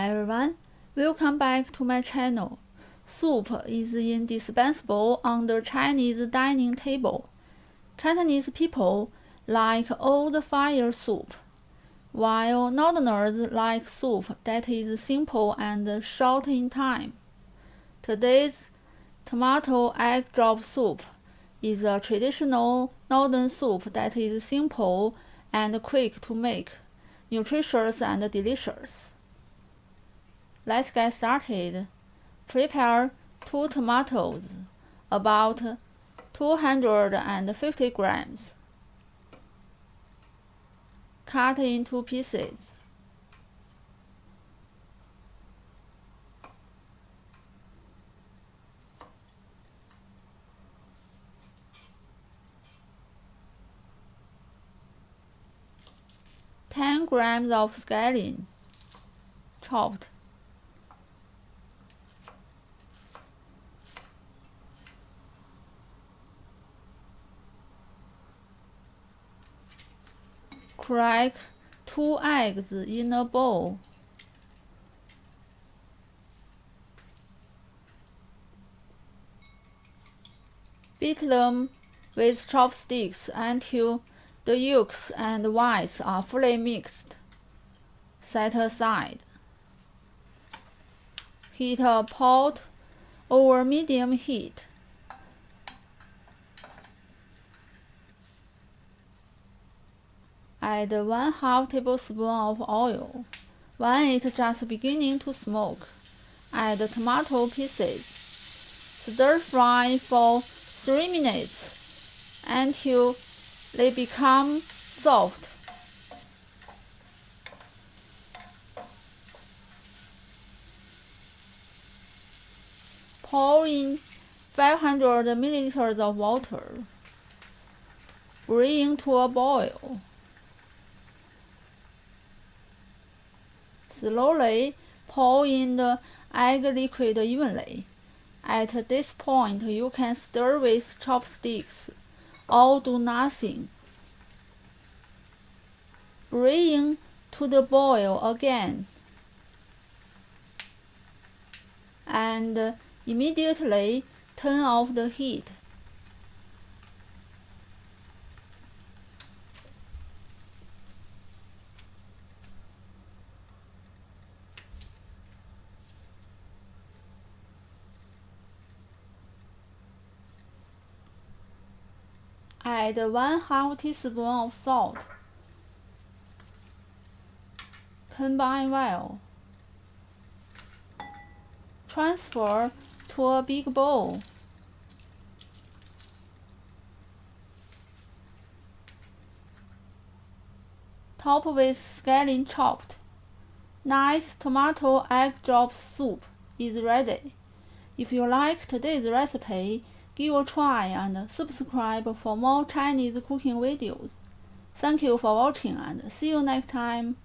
everyone, welcome back to my channel. Soup is indispensable on the Chinese dining table. Cantonese people like old fire soup, while Northerners like soup that is simple and short in time. Today's tomato egg drop soup is a traditional northern soup that is simple and quick to make, nutritious and delicious. Let's get started. Prepare 2 tomatoes, about 250 grams. Cut into pieces. Ten grams of scallion, chopped. Crack 2 eggs in a bowl. Beat them with chopsticks until the yolks and whites are fully mixed. Set aside. Heat a pot over medium heat. Add 1/2 tablespoon of oil. When it's just beginning to smoke, add tomato pieces. Stir fry for 3 minutes until they become soft. Pour in 500 milliliters of water. Bring to a boil. Slowly pour in the egg liquid evenly. At this point, you can stir with chopsticks or do nothing. Bring to the boil again and immediately turn off the heat. Add 1/2 teaspoon of salt. Combine well. Transfer to a big bowl. Top with scallion chopped. Nice tomato egg drop soup is ready. If you like today's recipe, give a try and subscribe for more Chinese cooking videos. Thank you for watching and see you next time.